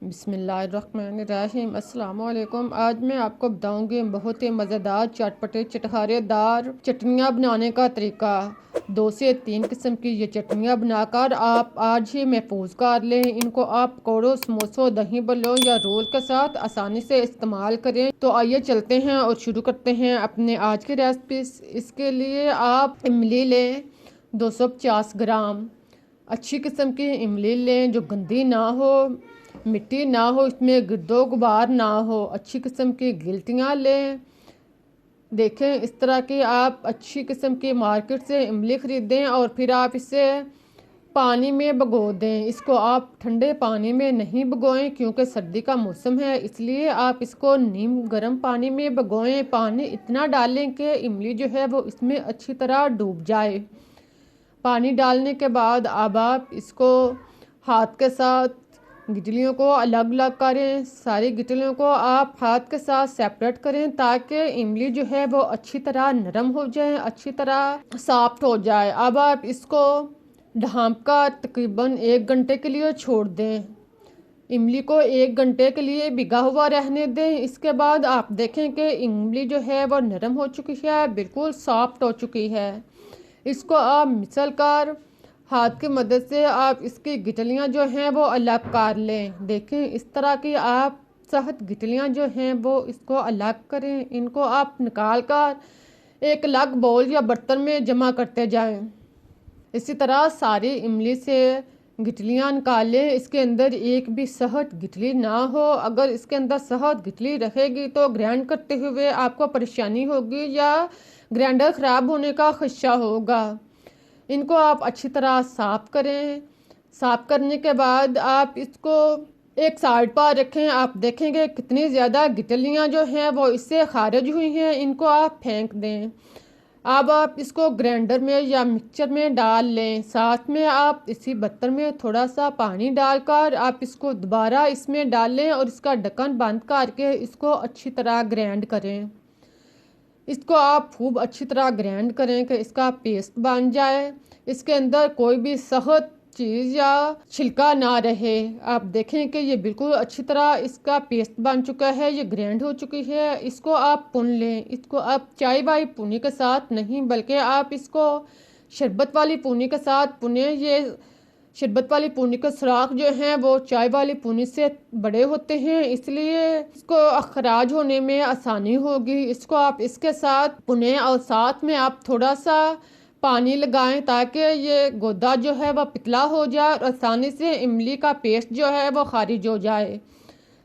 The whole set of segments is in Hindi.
बिस्मिल्लाहिर्रहमानिर्रहीम। अस्सलाम वालेकुम। आज मैं आपको बताऊंगी बहुत ही मज़ेदार चटपटे चटखारेदार चटनियाँ बनाने का तरीका। 2 से 3 किस्म की ये चटनियाँ बनाकर आप आज ही महफूज कर लें। इनको आप पकौड़ों, समोसों, दही बल्लों या रोल के साथ आसानी से इस्तेमाल करें। तो आइए चलते हैं और शुरू करते हैं अपने आज की रेसिपी। इसके लिए आप इमली लें 250 ग्राम। अच्छी किस्म की इमली लें जो गंदी ना हो, मिट्टी ना हो, इसमें गिरदो गुबार ना हो। अच्छी किस्म की गिल्टियाँ लें। देखें इस तरह की आप अच्छी किस्म की मार्केट से इमली ख़रीदें और फिर आप इसे पानी में भिगो दें। इसको आप ठंडे पानी में नहीं भिगोएं क्योंकि सर्दी का मौसम है, इसलिए आप इसको नीम गर्म पानी में भिगोएं। पानी इतना डालें कि इमली जो है वो इसमें अच्छी तरह डूब जाए। पानी डालने के बाद अब आप इसको हाथ के साथ गिटलियों को अलग अलग करें। सारी गिटलियों को आप हाथ के साथ सेपरेट करें ताकि इमली जो है वो अच्छी तरह नरम हो जाए, अच्छी तरह सॉफ्ट हो जाए। अब आप इसको ढाँप कर तकरीबन 1 घंटे के लिए छोड़ दें। इमली को 1 घंटे के लिए भिगा हुआ रहने दें। इसके बाद आप देखें कि इमली जो है वो नरम हो चुकी है, बिल्कुल सॉफ्ट हो चुकी है। इसको आप मिसल कर हाथ की मदद से आप इसकी गिटलियाँ जो हैं वो अलग कर लें। देखें इस तरह की आप सख्त गिटलियाँ जो हैं वो इसको अलग करें। इनको आप निकाल कर एक अलग बाउल या बर्तन में जमा करते जाएं। इसी तरह सारी इमली से गिटलियाँ निकालें। इसके अंदर एक भी सहत गिटली ना हो। अगर इसके अंदर सहत गिटली रहेगी तो ग्राइंड करते हुए आपको परेशानी होगी या ग्राइंडर ख़राब होने का खदशा होगा। इनको आप अच्छी तरह साफ़ करें। साफ़ करने के बाद आप इसको एक साइड पर रखें। आप देखेंगे कितनी ज़्यादा गिटलियाँ जो हैं वो इससे खारिज हुई हैं। इनको आप फेंक दें। अब आप इसको ग्राइंडर में या मिक्सचर में डाल लें। साथ में आप इसी बर्तन में थोड़ा सा पानी डालकर आप इसको दोबारा इसमें डाल लें और इसका ढक्कन बंद करके इसको अच्छी तरह ग्राइंड करें। इसको आप खूब अच्छी तरह ग्राइंड करें कि इसका पेस्ट बन जाए। इसके अंदर कोई भी सख्त चीज़ या छिलका ना रहे। आप देखें कि ये बिल्कुल अच्छी तरह इसका पेस्ट बन चुका है, ये ग्राइंड हो चुकी है। इसको आप पुन लें। इसको आप चाय वाली पुनी के साथ नहीं बल्कि आप इसको शरबत वाली पुनी के साथ पुने। ये शरबत वाली पूनी के सुराख जो हैं वो चाय वाली पूनी से बड़े होते हैं, इसलिए इसको अखराज होने में आसानी होगी। इसको आप इसके साथ पुने और साथ में आप थोड़ा सा पानी लगाएं ताकि ये गोदा जो है वह पतला हो जाए और आसानी से इमली का पेस्ट जो है वो खारिज हो जाए।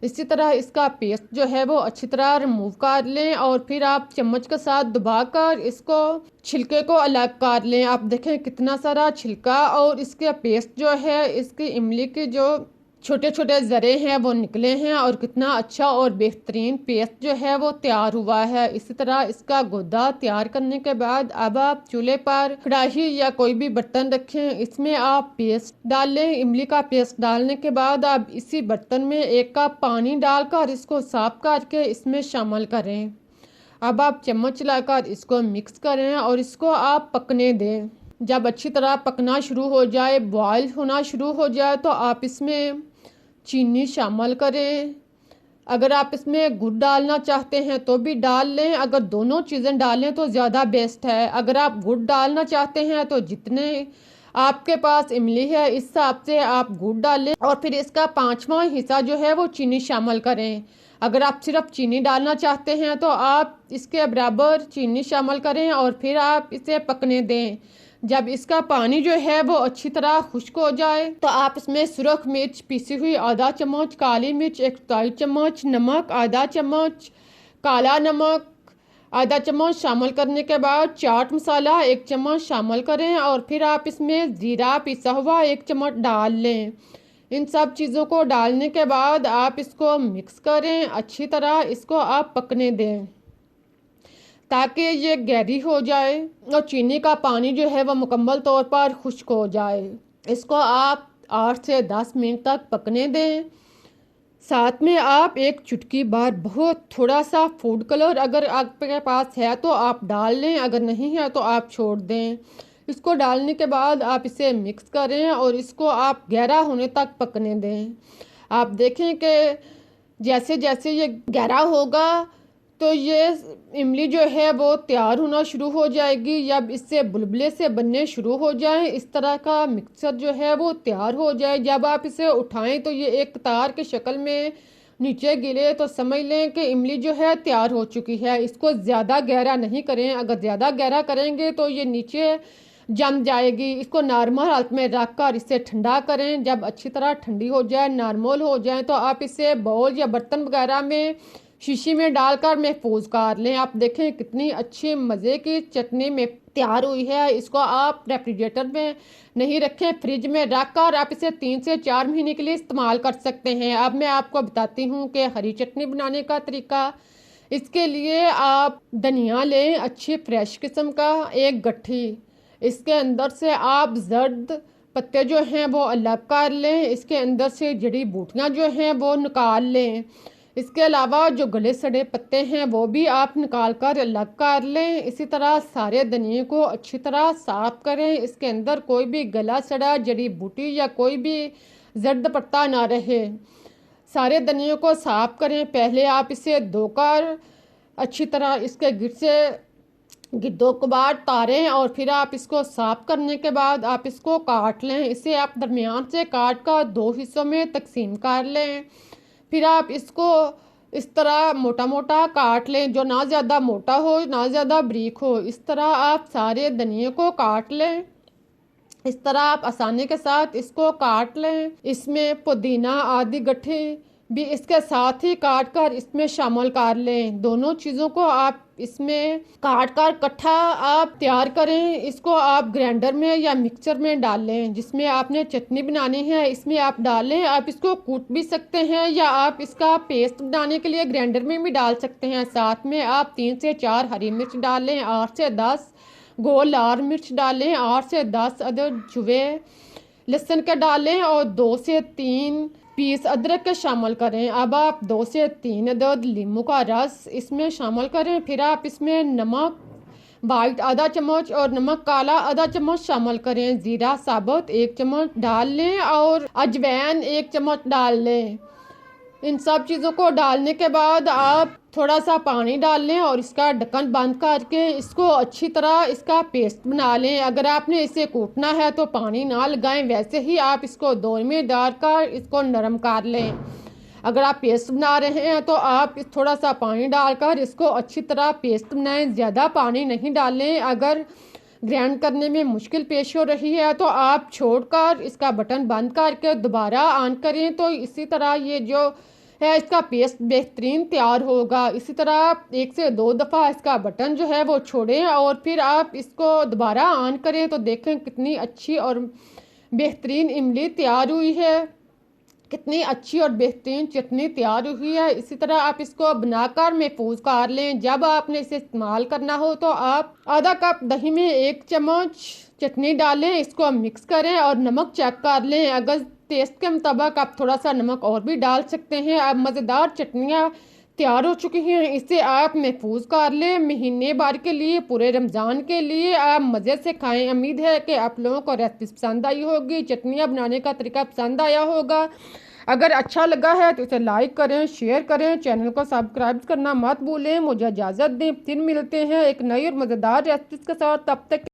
इसी तरह इसका पेस्ट जो है वो अच्छी तरह रिमूव कर लें और फिर आप चम्मच के साथ दबाकर इसको छिलके को अलग कर लें। आप देखें कितना सारा छिलका और इसके पेस्ट जो है, इसकी इमली के जो छोटे छोटे ज़रे हैं वो निकले हैं और कितना अच्छा और बेहतरीन पेस्ट जो है वो तैयार हुआ है। इसी तरह इसका गोदा तैयार करने के बाद अब आप चूल्हे पर कढ़ाई या कोई भी बर्तन रखें। इसमें आप पेस्ट डाल लें। इमली का पेस्ट डालने के बाद आप इसी बर्तन में 1 कप पानी डालकर इसको साफ करके इसमें शामिल करें। अब आप चम्मच लाकर इसको मिक्स करें और इसको आप पकने दें। जब अच्छी तरह पकना शुरू हो जाए, बॉयल होना शुरू हो जाए, तो आप इसमें चीनी शामिल करें। अगर आप इसमें गुड़ डालना चाहते हैं तो भी डाल लें। अगर दोनों चीज़ें डालें तो ज़्यादा बेस्ट है। अगर आप गुड़ डालना चाहते हैं तो जितने आपके पास इमली है इस हिसाब से आप गुड़ डालें और फिर इसका 5वां हिस्सा जो है वो चीनी शामिल करें। अगर आप सिर्फ चीनी डालना चाहते हैं तो आप इसके बराबर चीनी शामिल करें और फिर आप इसे पकने दें। जब इसका पानी जो है वो अच्छी तरह खुश्क हो जाए तो आप इसमें सुरख मिर्च पीसी हुई आधा चम्मच, काली मिर्च 1 चम्मच, नमक आधा चम्मच, काला नमक आधा चम्मच शामिल करने के बाद चाट मसाला 1 चम्मच शामिल करें और फिर आप इसमें ज़ीरा पिसा हुआ 1 चम्मच डाल लें। इन सब चीज़ों को डालने के बाद आप इसको मिक्स करें। अच्छी तरह इसको आप पकने दें ताकि ये गहरी हो जाए और चीनी का पानी जो है वह मुकम्मल तौर पर खुश्क हो जाए। इसको आप 8 से 10 मिनट तक पकने दें। साथ में आप 1 चुटकी भर बहुत थोड़ा सा फूड कलर अगर आपके पास है तो आप डाल लें, अगर नहीं है तो आप छोड़ दें। इसको डालने के बाद आप इसे मिक्स करें और इसको आप गहरा होने तक पकने दें। आप देखें कि जैसे जैसे ये गहरा होगा तो ये इमली जो है वो तैयार होना शुरू हो जाएगी, जब इससे बुलबुले से बनने शुरू हो जाएं, इस तरह का मिक्सचर जो है वो तैयार हो जाए। जब आप इसे उठाएं तो ये एक तार की शक्ल में नीचे गिरे तो समझ लें कि इमली जो है तैयार हो चुकी है। इसको ज़्यादा गहरा नहीं करें, अगर ज़्यादा गहरा करेंगे तो ये नीचे जम जाएगी। इसको नॉर्मल हालत में रख कर इसे ठंडा करें। जब अच्छी तरह ठंडी हो जाए, नॉर्मल हो जाए, तो आप इसे बाउल या बर्तन वगैरह में शीशी में डालकर महफूज कर लें। आप देखें कितनी अच्छी मज़े की चटनी में तैयार हुई है। इसको आप रेफ्रिजरेटर में नहीं रखें, फ्रिज में रख कर आप इसे 3 से 4 महीने के लिए इस्तेमाल कर सकते हैं। अब मैं आपको बताती हूँ कि हरी चटनी बनाने का तरीका। इसके लिए आप धनिया लें अच्छी फ्रेश किस्म का, एक गट्ठी, इसके अंदर से आप जर्द पत्ते जो हैं वो अलग कर लें, इसके अंदर से जड़ी बूटियाँ जो हैं वो निकाल लें। इसके अलावा जो गले सड़े पत्ते हैं वो भी आप निकाल कर अलग कर लें। इसी तरह सारे धनिए को अच्छी तरह साफ़ करें, इसके अंदर कोई भी गला सड़ा जड़ी बूटी या कोई भी जर्द पत्ता ना रहे। सारे धनिए को साफ़ करें, पहले आप इसे धोकर अच्छी तरह इसके गिद्धों को बाहर तारें और फिर आप इसको साफ़ करने के बाद आप इसको काट लें। इसे आप दरमियान से काट कर 2 हिस्सों में तकसीम कर लें। फिर आप इसको इस तरह मोटा मोटा काट लें, जो ना ज़्यादा मोटा हो ना ज़्यादा बारीक हो। इस तरह आप सारे धनिए को काट लें। इस तरह आप आसानी के साथ इसको काट लें। इसमें पुदीना आदि गट्ठी भी इसके साथ ही काट कर इसमें शामिल कर लें। दोनों चीज़ों को आप इसमें काट कर इकट्ठा आप तैयार करें। इसको आप ग्राइंडर में या मिक्सचर में डाल लें, जिसमें आपने चटनी बनानी है इसमें आप डालें। आप इसको कूट भी सकते हैं या आप इसका पेस्ट बनाने के लिए ग्राइंडर में भी डाल सकते हैं। साथ में आप 3 से 4 हरी मिर्च डालें, 8 से 10 गोल लाल मिर्च डालें, 8 से 10 अदद जुवे लहसुन के डालें और 2 से 3 पीस अदरक के शामिल करें। अब आप 2 से 3 अदद लींबू का रस इसमें शामिल करें। फिर आप इसमें नमक वाइट आधा चम्मच और नमक काला आधा चम्मच शामिल करें। ज़ीरा साबुत 1 चम्मच डाल लें और अजवाइन 1 चम्मच डाल लें। इन सब चीज़ों को डालने के बाद आप थोड़ा सा पानी डाल लें और इसका ढक्कन बंद करके इसको अच्छी तरह इसका पेस्ट बना लें। अगर आपने इसे कूटना है तो पानी ना लगाएं, वैसे ही आप इसको दौर में डालकर इसको नरम कर लें। अगर आप पेस्ट बना रहे हैं तो आप थोड़ा सा पानी डालकर इसको अच्छी तरह पेस्ट बनाएं, ज़्यादा पानी नहीं डालें। अगर ग्राइंड करने में मुश्किल पेश हो रही है तो आप छोड़कर इसका बटन बंद करके दोबारा ऑन करें, तो इसी तरह ये जो है इसका पेस्ट बेहतरीन तैयार होगा। इसी तरह आप 1 से 2 दफ़ा इसका बटन जो है वो छोड़ें और फिर आप इसको दोबारा ऑन करें तो देखें कितनी अच्छी और बेहतरीन इमली तैयार हुई है, कितनी अच्छी और बेहतरीन चटनी तैयार हुई है। इसी तरह आप इसको बनाकर महफूज कर लें। जब आपने इसे इस्तेमाल करना हो तो आप आधा कप दही में 1 चम्मच चटनी डालें, इसको मिक्स करें और नमक चेक कर लें। अगर टेस्ट के मुताबिक आप थोड़ा सा नमक और भी डाल सकते हैं। अब मज़ेदार चटनियाँ तैयार हो चुकी हैं, इसे आप महफूज कर लें महीने भर के लिए, पूरे रमज़ान के लिए आप मज़े से खाएं। उम्मीद है कि आप लोगों को रेसिपी पसंद आई होगी, चटनियाँ बनाने का तरीका पसंद आया होगा। अगर अच्छा लगा है तो इसे लाइक करें, शेयर करें, चैनल को सब्सक्राइब करना मत भूलें। मुझे इजाज़त दें, फिर मिलते हैं एक नई और मज़ेदार रेसिपी के साथ। तब तक